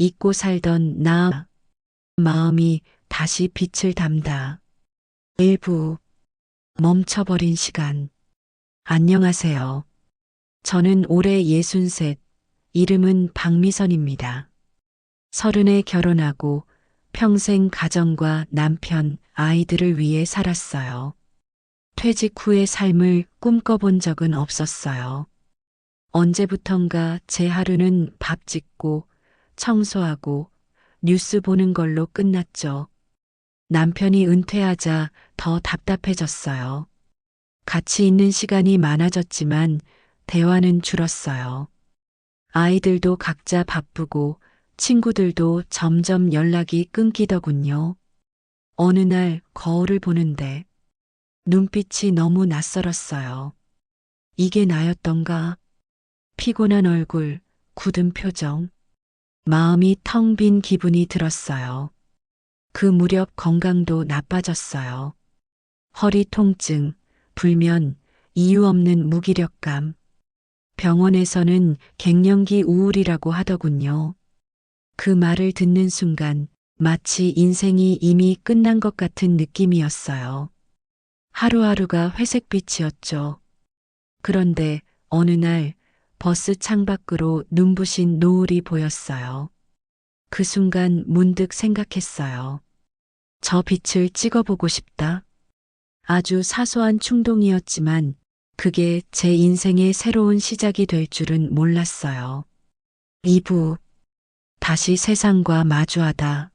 잊고 살던 나 마음이 다시 빛을 담다. 일부 멈춰버린 시간. 안녕하세요. 저는 올해 63, 이름은 박미선입니다. 30에 결혼하고 평생 가정과 남편, 아이들을 위해 살았어요. 퇴직 후의 삶을 꿈꿔본 적은 없었어요. 언제부턴가 제 하루는 밥 짓고 청소하고 뉴스 보는 걸로 끝났죠. 남편이 은퇴하자 더 답답해졌어요. 같이 있는 시간이 많아졌지만 대화는 줄었어요. 아이들도 각자 바쁘고 친구들도 점점 연락이 끊기더군요. 어느 날 거울을 보는데 눈빛이 너무 낯설었어요. 이게 나였던가? 피곤한 얼굴, 굳은 표정, 마음이 텅 빈 기분이 들었어요. 그 무렵 건강도 나빠졌어요. 허리 통증, 불면, 이유 없는 무기력감. 병원에서는 갱년기 우울이라고 하더군요. 그 말을 듣는 순간 마치 인생이 이미 끝난 것 같은 느낌이었어요. 하루하루가 회색빛이었죠. 그런데 어느 날 버스 창밖으로 눈부신 노을이 보였어요. 그 순간 문득 생각했어요. 저 빛을 찍어보고 싶다. 아주 사소한 충동이었지만 그게 제 인생의 새로운 시작이 될 줄은 몰랐어요. 2부 다시 세상과 마주하다.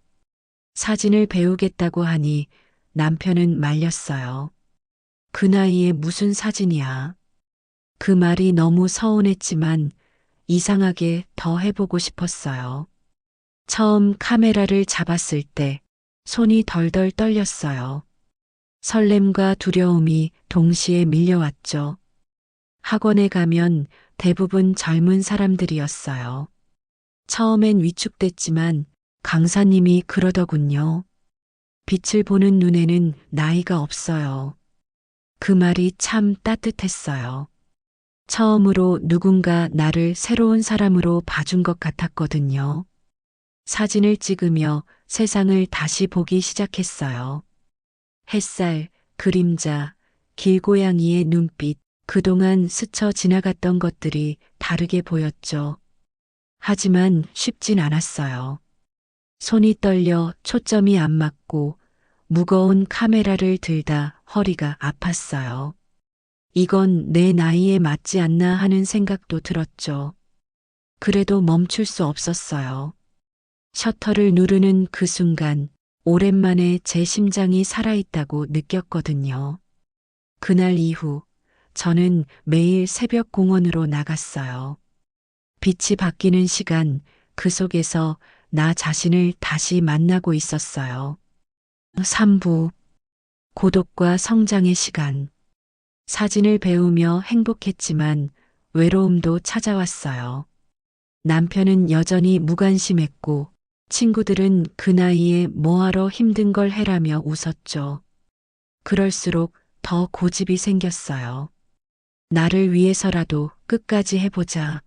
사진을 배우겠다고 하니 남편은 말렸어요. 그 나이에 무슨 사진이야. 그 말이 너무 서운했지만 이상하게 더 해보고 싶었어요. 처음 카메라를 잡았을 때 손이 덜덜 떨렸어요. 설렘과 두려움이 동시에 밀려왔죠. 학원에 가면 대부분 젊은 사람들이었어요. 처음엔 위축됐지만 강사님이 그러더군요. 빛을 보는 눈에는 나이가 없어요. 그 말이 참 따뜻했어요. 처음으로 누군가 나를 새로운 사람으로 봐준 것 같았거든요. 사진을 찍으며 세상을 다시 보기 시작했어요. 햇살, 그림자, 길고양이의 눈빛, 그동안 스쳐 지나갔던 것들이 다르게 보였죠. 하지만 쉽진 않았어요. 손이 떨려 초점이 안 맞고 무거운 카메라를 들다 허리가 아팠어요. 이건 내 나이에 맞지 않나 하는 생각도 들었죠. 그래도 멈출 수 없었어요. 셔터를 누르는 그 순간 오랜만에 제 심장이 살아있다고 느꼈거든요. 그날 이후 저는 매일 새벽 공원으로 나갔어요. 빛이 바뀌는 시간, 그 속에서 나 자신을 다시 만나고 있었어요. 3부 고독과 성장의 시간. 사진을 배우며 행복했지만 외로움도 찾아왔어요. 남편은 여전히 무관심했고 친구들은 그 나이에 뭐하러 힘든 걸 해라며 웃었죠. 그럴수록 더 고집이 생겼어요. 나를 위해서라도 끝까지 해보자.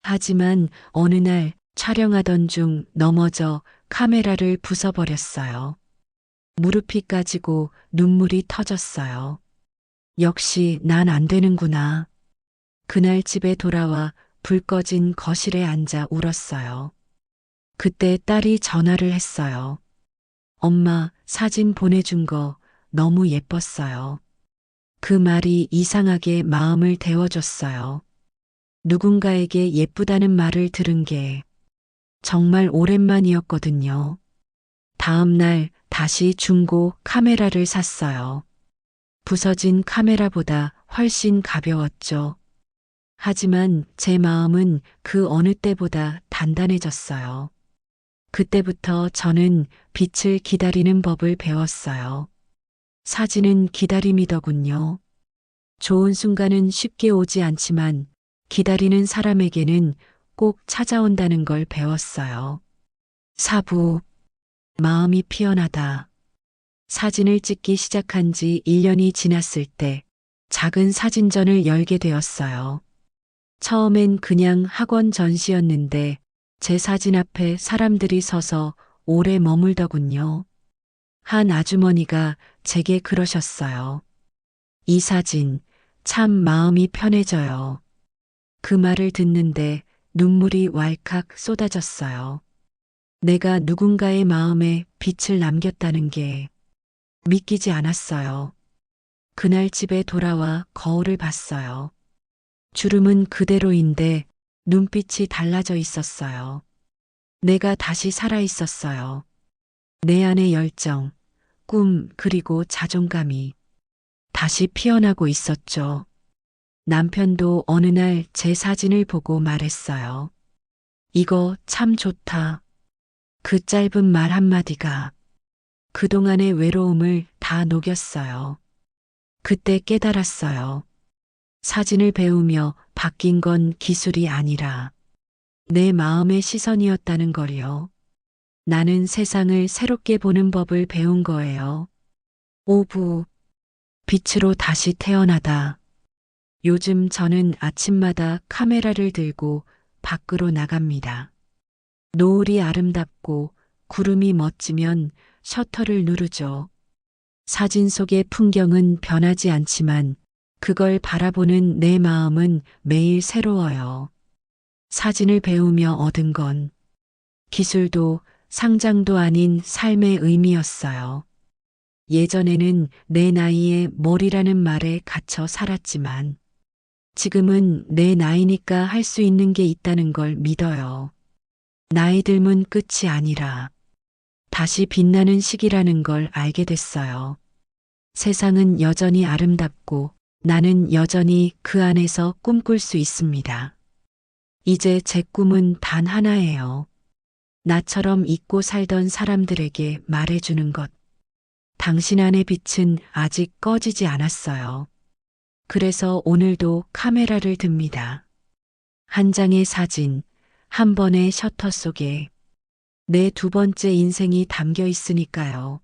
하지만 어느 날 촬영하던 중 넘어져 카메라를 부숴버렸어요. 무릎이 까지고 눈물이 터졌어요. 역시 난 안 되는구나. 그날 집에 돌아와 불 꺼진 거실에 앉아 울었어요. 그때 딸이 전화를 했어요. 엄마, 사진 보내준 거 너무 예뻤어요. 그 말이 이상하게 마음을 데워줬어요. 누군가에게 예쁘다는 말을 들은 게 정말 오랜만이었거든요. 다음 날 다시 중고 카메라를 샀어요. 부서진 카메라보다 훨씬 가벼웠죠. 하지만 제 마음은 그 어느 때보다 단단해졌어요. 그때부터 저는 빛을 기다리는 법을 배웠어요. 사진은 기다림이더군요. 좋은 순간은 쉽게 오지 않지만 기다리는 사람에게는 꼭 찾아온다는 걸 배웠어요. 4부 마음이 피어나다. 사진을 찍기 시작한 지 1년이 지났을 때 작은 사진전을 열게 되었어요. 처음엔 그냥 학원 전시였는데 제 사진 앞에 사람들이 서서 오래 머물더군요. 한 아주머니가 제게 그러셨어요. 이 사진 참 마음이 편해져요. 그 말을 듣는데 눈물이 왈칵 쏟아졌어요. 내가 누군가의 마음에 빛을 남겼다는 게 믿기지 않았어요. 그날 집에 돌아와 거울을 봤어요. 주름은 그대로인데 눈빛이 달라져 있었어요. 내가 다시 살아 있었어요. 내 안의 열정, 꿈, 그리고 자존감이 다시 피어나고 있었죠. 남편도 어느 날 제 사진을 보고 말했어요. 이거 참 좋다. 그 짧은 말 한마디가 그동안의 외로움을 다 녹였어요. 그때 깨달았어요. 사진을 배우며 바뀐 건 기술이 아니라 내 마음의 시선이었다는 걸요. 나는 세상을 새롭게 보는 법을 배운 거예요. 오부, 빛으로 다시 태어나다. 요즘 저는 아침마다 카메라를 들고 밖으로 나갑니다. 노을이 아름답고 구름이 멋지면 셔터를 누르죠. 사진 속의 풍경은 변하지 않지만 그걸 바라보는 내 마음은 매일 새로워요. 사진을 배우며 얻은 건 기술도 상장도 아닌 삶의 의미였어요. 예전에는 내 나이에 뭘이라는 말에 갇혀 살았지만 지금은 내 나이니까 할 수 있는 게 있다는 걸 믿어요. 나이 들면 끝이 아니라 다시 빛나는 시기라는 걸 알게 됐어요. 세상은 여전히 아름답고 나는 여전히 그 안에서 꿈꿀 수 있습니다. 이제 제 꿈은 단 하나예요. 나처럼 잊고 살던 사람들에게 말해주는 것. 당신 안의 빛은 아직 꺼지지 않았어요. 그래서 오늘도 카메라를 듭니다. 한 장의 사진, 한 번의 셔터 속에 내 두 번째 인생이 담겨 있으니까요.